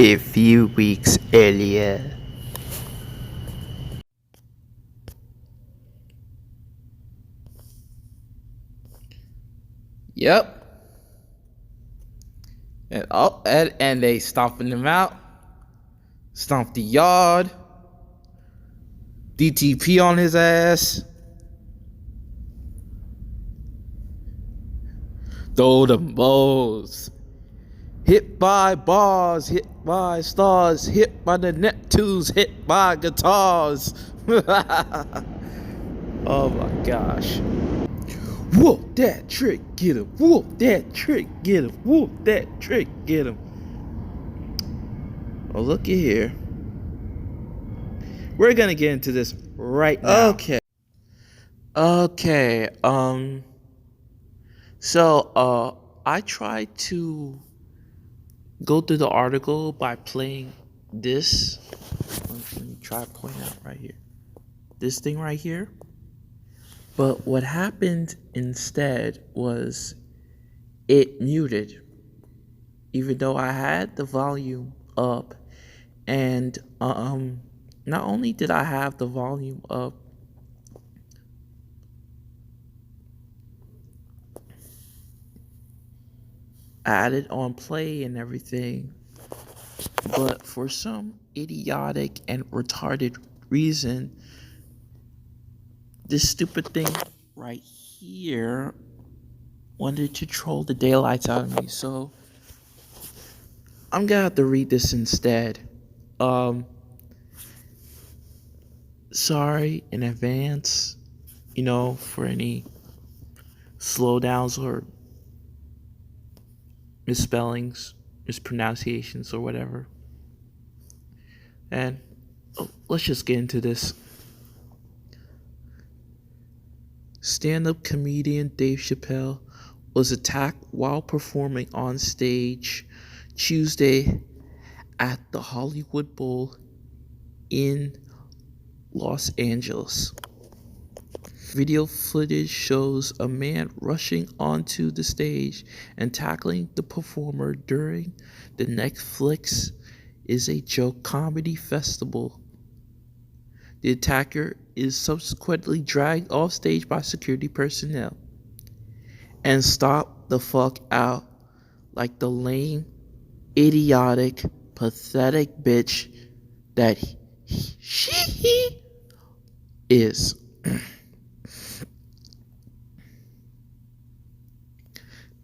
A few weeks earlier. Yep. And they stomping him out. Stomped the yard. DTP on his ass. Throw the balls. Hit by bars, hit by stars, hit by the Neptunes, hit by guitars. Oh my gosh. Whoop that trick, get him. Whoop that trick, get him. Whoop that trick, get him. Oh, looky here. We're gonna get into this right now. Okay. So I tried to go through the article by playing this. Let me try to point out right here. This thing right here. But what happened instead was it muted, even though I had the volume up. And not only did I have the volume up, I added on play and everything, but for some idiotic and retarded reason, this stupid thing right here wanted to troll the daylights out of me. So I'm gonna have to read this instead. Sorry in advance, for any slowdowns or misspellings, mispronunciations, or whatever. And let's just get into this. Stand-up comedian Dave Chappelle was attacked while performing on stage Tuesday at the Hollywood Bowl in Los Angeles. Video footage shows a man rushing onto the stage and tackling the performer during the Netflix is a Joke comedy festival. The attacker is subsequently dragged off stage by security personnel and stomped the fuck out like the lame, idiotic, pathetic bitch that she is.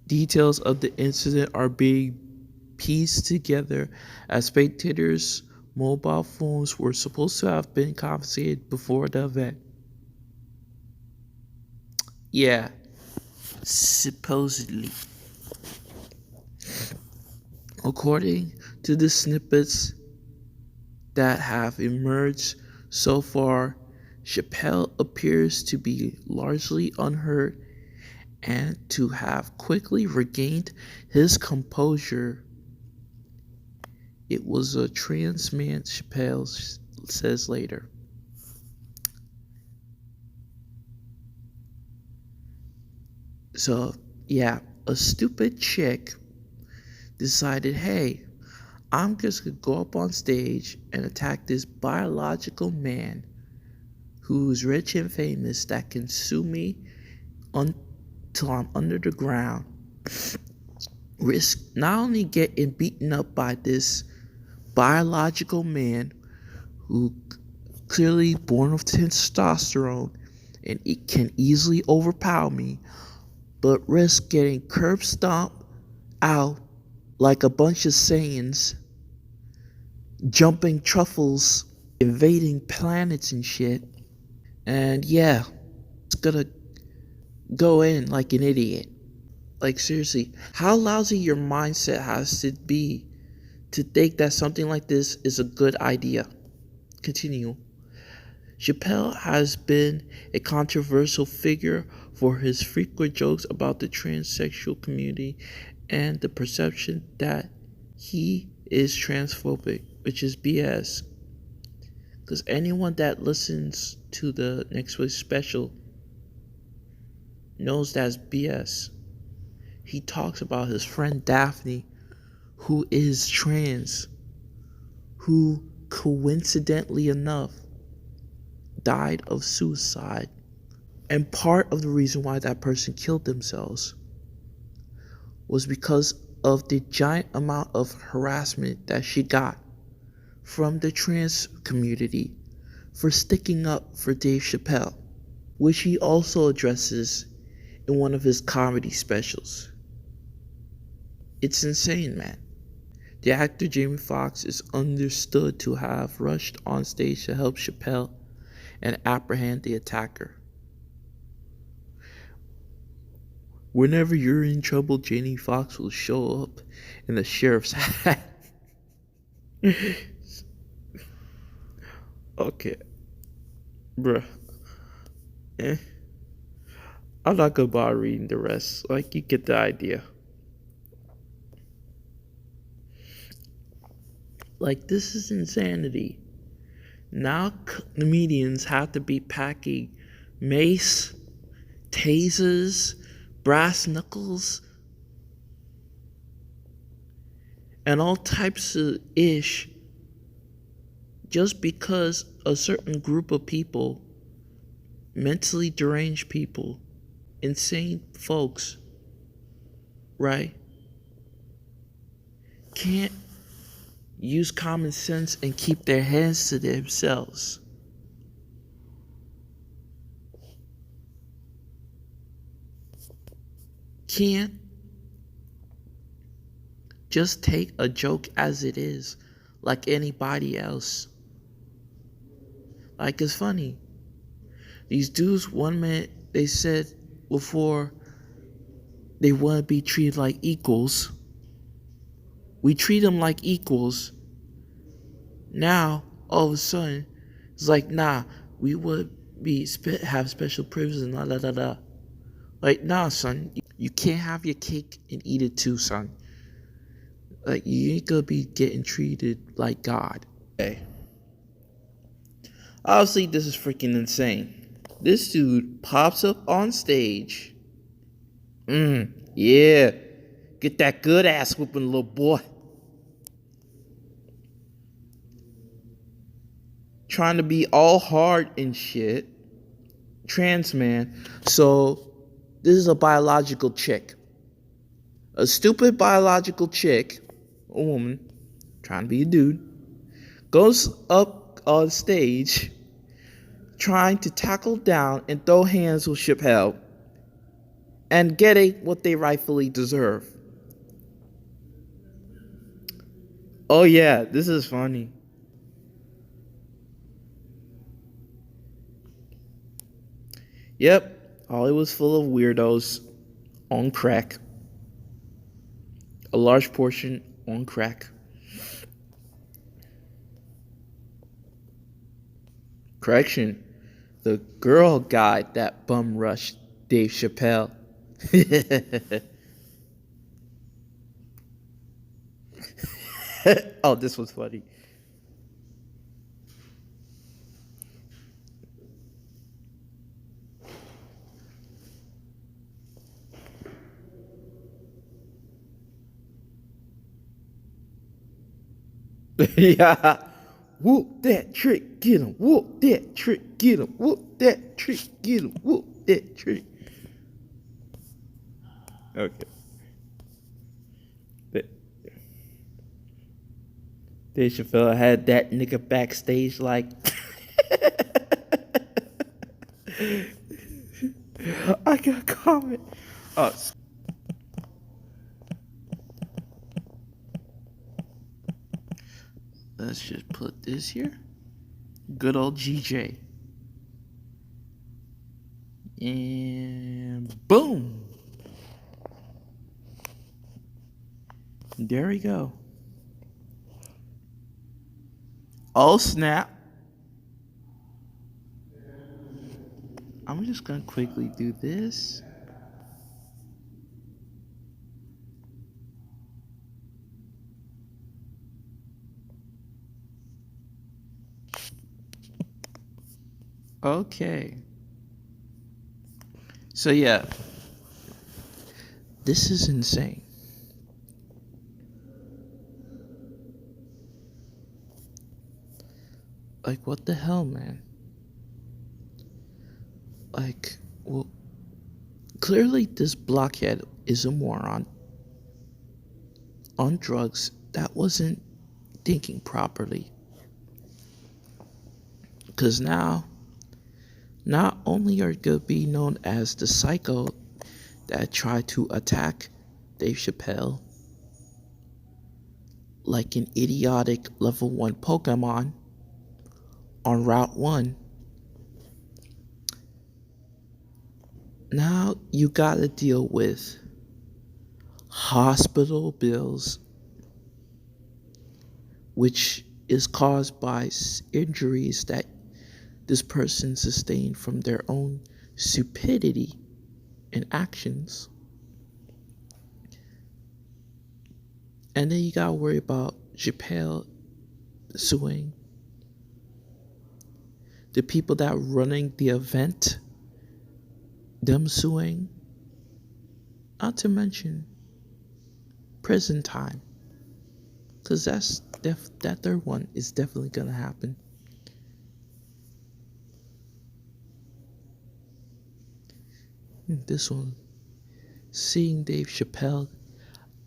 Details of the incident are being pieced together as spectators' mobile phones were supposed to have been confiscated before the event. Yeah, supposedly. According to the snippets that have emerged so far, Chappelle appears to be largely unhurt and to have quickly regained his composure. It was a trans man, Chappelle says later. So, yeah, a stupid chick decided, hey, I'm just gonna go up on stage and attack this biological man who's rich and famous that can sue me until I'm under the ground. Risk not only getting beaten up by this biological man who clearly born with testosterone and it can easily overpower me, but risk getting curb stomped out like a bunch of Saiyans, jumping truffles, invading planets and shit. And yeah, it's gonna go in like an idiot. Like seriously, how lousy your mindset has to be to think that something like this is a good idea. Continue. Chappelle has been a controversial figure for his frequent jokes about the transsexual community and the perception that he is transphobic, which is BS. Because anyone that listens to the Next Week special knows that's BS. He talks about his friend Daphne, who is trans, who coincidentally enough died of suicide. And part of the reason why that person killed themselves was because of the giant amount of harassment that she got from the trans community for sticking up for Dave Chappelle, which he also addresses in one of his comedy specials. It's insane, man. The actor Jamie Foxx is understood to have rushed on stage to help Chappelle and apprehend the attacker. Whenever you're in trouble, Jamie Foxx will show up in the sheriff's hat. Okay, bruh. I'm not gonna bother reading the rest. Like, you get the idea. Like, this is insanity. Now comedians have to be packing mace, tasers, brass knuckles, and all types of ish just because a certain group of people, mentally deranged people, insane folks, right, can't use common sense and keep their hands to themselves. Can't just take a joke as it is, like anybody else. Like, it's funny. These dudes, 1 minute, they said before they want to be treated like equals. We treat them like equals. Now, all of a sudden, it's like, nah, we would have special privileges and la da da. Like, nah, son, you can't have your cake and eat it too, son. Like, you ain't gonna be getting treated like God. Okay. Obviously, this is freaking insane. This dude pops up on stage. Yeah. Get that good ass whooping, little boy. Trying to be all hard and shit. Trans man. So, this is a biological chick. A stupid biological chick, a woman, trying to be a dude, goes up on stage trying to tackle down and throw hands with Chappelle and getting what they rightfully deserve. Oh yeah, this is funny. Yep, Hollywood's full of weirdos on crack. A large portion on crack. Correction, the girl guy that bum rushed Dave Chappelle. Oh, this was funny. Yeah. Whoop that trick, get him. Whoop that trick, get him. Whoop that trick, get him. Whoop that trick. Okay. Dave Chappelle had that nigga backstage like. I got a comment. Oh. Let's just put this here. Good old GJ. And boom. There we go. Oh, snap. I'm just going to quickly do this. Okay. So, yeah. This is insane. Like, what the hell, man? Like, well, clearly this blockhead is a moron on drugs that wasn't thinking properly. Because now, not only are you going to be known as the psycho that tried to attack Dave Chappelle like an idiotic level 1 Pokemon on Route 1, now you gotta deal with hospital bills, which is caused by injuries that this person sustained from their own stupidity and actions. And then you gotta worry about Chappelle suing the people that are running the event, them suing, not to mention prison time, because that third one is definitely gonna happen. This one, seeing Dave Chappelle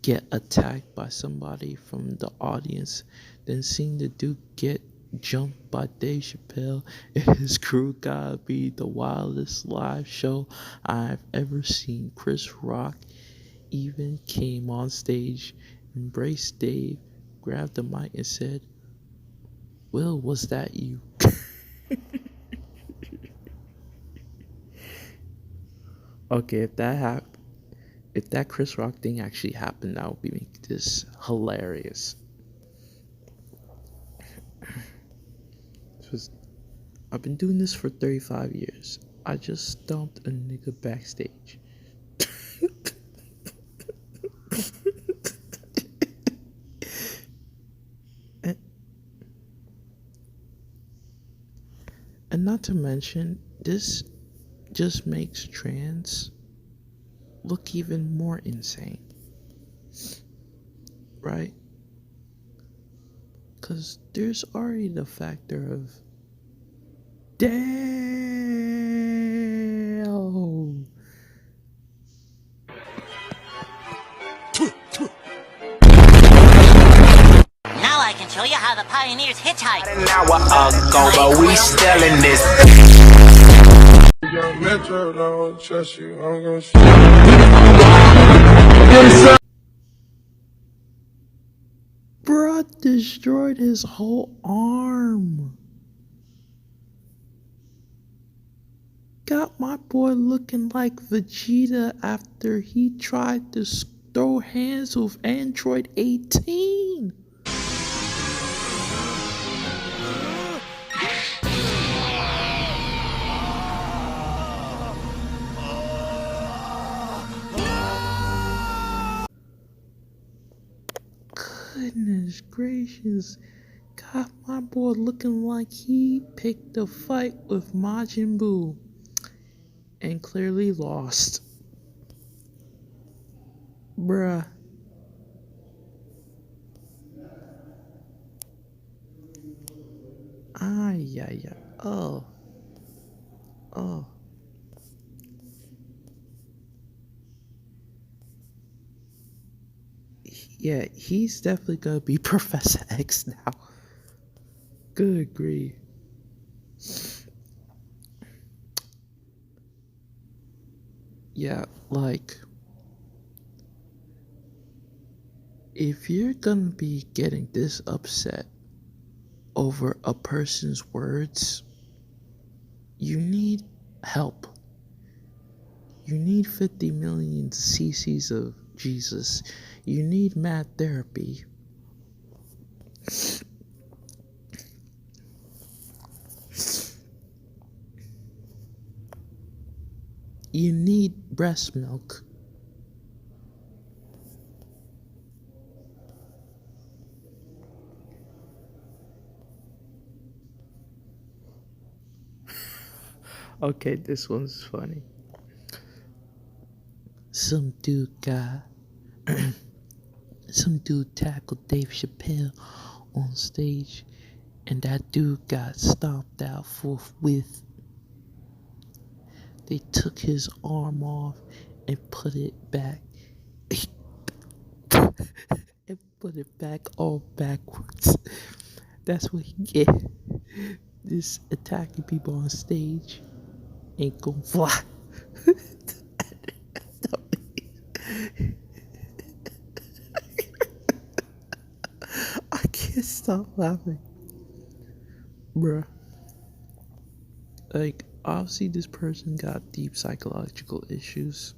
get attacked by somebody from the audience, then seeing the dude get jumped by Dave Chappelle and his crew, gotta be the wildest live show I've ever seen. Chris Rock even came on stage, embraced Dave, grabbed the mic and said, "Will, was that you?" Okay, if that Chris Rock thing actually happened, that would make this hilarious. I've been doing this for 35 years. I just stomped a nigga backstage. And not to mention, this just makes trans look even more insane, right? Because there's already the factor of, damn. Now I can show you how the pioneers hitchhiked. An hour ago, but we still in this. Young Metro don't trust you, I'm gonna shoot. Bruh destroyed his whole arm. Got my boy looking like Vegeta after he tried to throw hands with Android 18. Goodness gracious. Got my boy looking like he picked a fight with Majin Buu and clearly lost. Bruh. Yeah. Oh. Yeah, he's definitely gonna be Professor X now. Good grief. Yeah, like, if you're gonna be getting this upset over a person's words, you need help. You need 50 million cc's of Jesus. You need mad therapy. You need breast milk. Okay, this one's funny. Some dude tackled Dave Chappelle on stage and that dude got stomped out forthwith. They took his arm off and put it back. And put it back all backwards. That's what he get. This attacking people on stage ain't gonna fly. I can't stop laughing. Bruh. Like, obviously this person got deep psychological issues.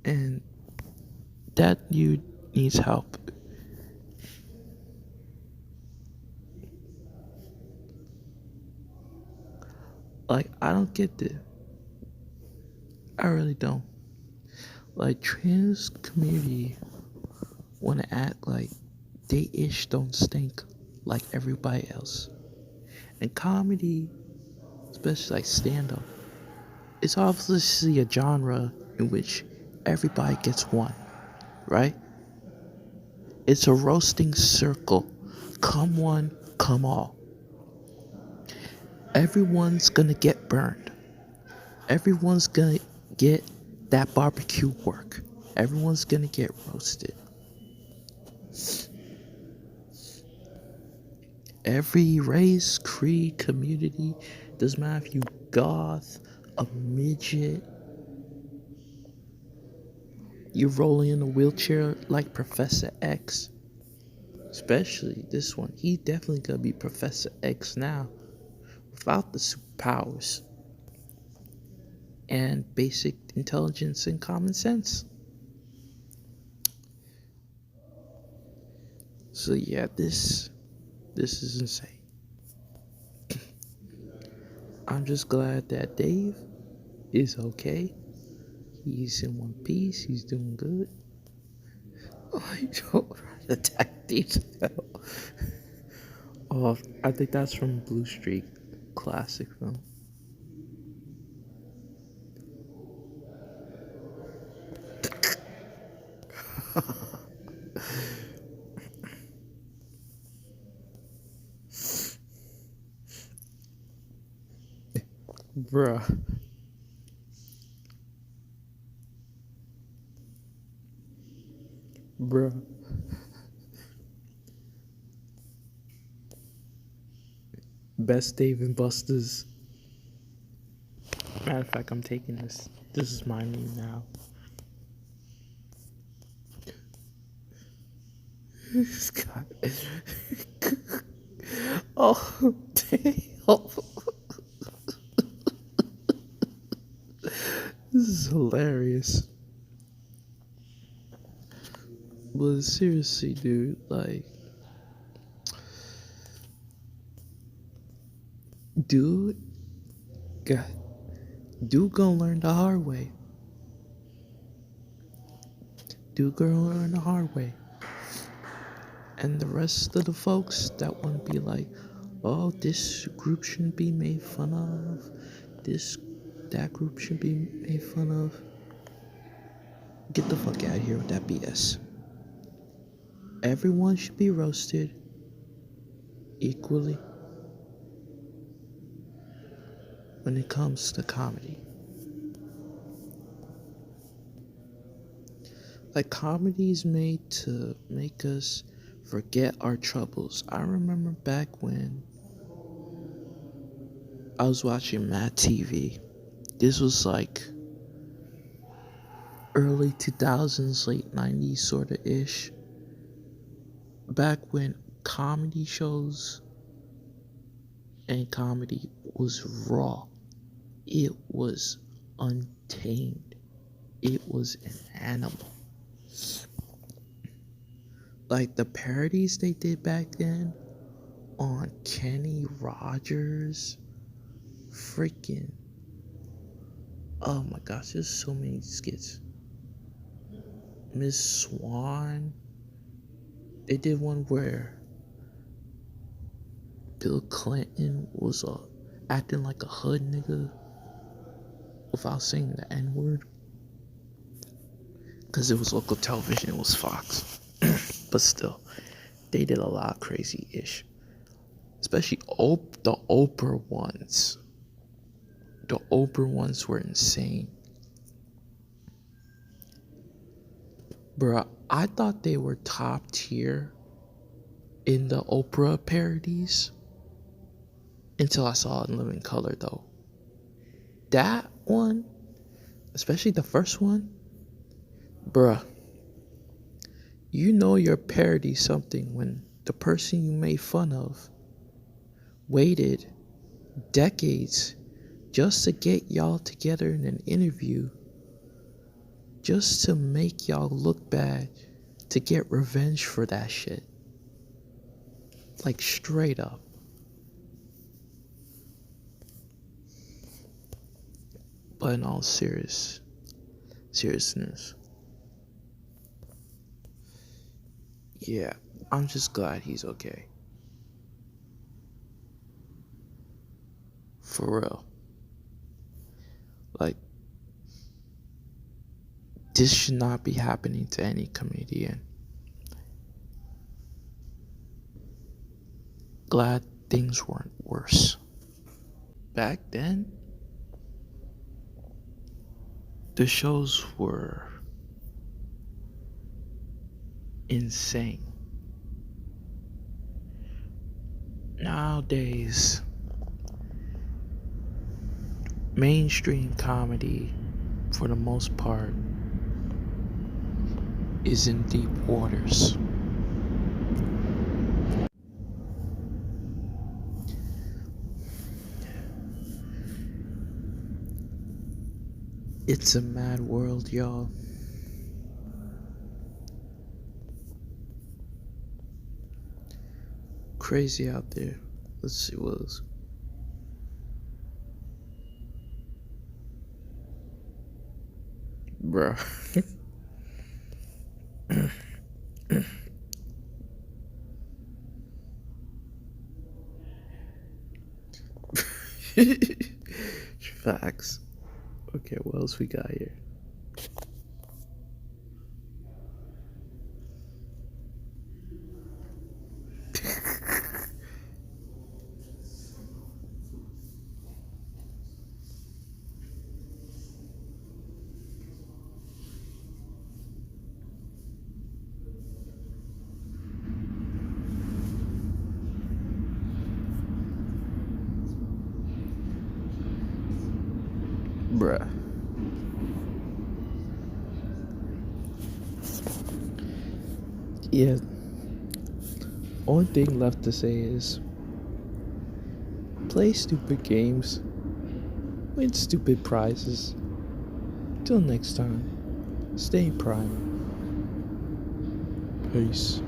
And that dude needs help. Like, I don't get it. I really don't. Like, trans community wanna act like they ish don't stink like everybody else. And comedy, especially like stand up, it's obviously a genre in which everybody gets one, right? It's a roasting circle. Come one, come all. Everyone's gonna get burned. Everyone's gonna get that barbecue work. Everyone's gonna get roasted. Every race, creed, community, doesn't matter if you goth, a midget, you're rolling in a wheelchair like Professor X. Especially this one. He definitely gonna be Professor X now. Without the superpowers. And basic intelligence and common sense. So yeah, this is insane. I'm just glad that Dave is okay. He's in one piece. He's doing good. I don't attack these. Oh, I think that's from Blue Streak, classic film. Bruh. Bruh. Best Dave and Buster's. Matter of fact, I'm taking this. This is my name now. This guy. Oh, damn. This is hilarious. But seriously, dude, like, dude, God, dude gonna learn the hard way. Dude gonna learn the hard way. And the rest of the folks that want to be like, oh, this group shouldn't be made fun of. That group should be made fun of. Get the fuck out of here with that BS. Everyone should be roasted equally when it comes to comedy. Like, comedy is made to make us forget our troubles. I remember back when I was watching Mad TV. This was like early 2000s, late 90s sort of ish. Back when comedy shows and comedy was raw. It was untamed. It was an animal. Like the parodies they did back then on Kenny Rogers, freaking, oh my gosh, there's so many skits. Miss Swan, they did one where Bill Clinton was acting like a hood nigga without saying the N-word. Because it was local television, it was Fox. But still, they did a lot of crazy ish. Especially the Oprah ones. The Oprah ones were insane. Bruh, I thought they were top tier in the Oprah parodies until I saw it in living color, though. That one, especially the first one, bruh, you know you're parodying something when the person you made fun of waited decades just to get y'all together in an interview, just to make y'all look bad, to get revenge for that shit. Like, straight up. But in all seriousness, yeah, I'm just glad he's okay. For real. Like, this should not be happening to any comedian. Glad things weren't worse. Back then, the shows were insane. Nowadays, mainstream comedy, for the most part, is in deep waters. It's a mad world, y'all. Crazy out there. Let's see what else. Bruh. Facts. Okay, what else we got here? Bruh. Yeah. Only thing left to say is play stupid games, win stupid prizes. Till next time, stay prime. Peace.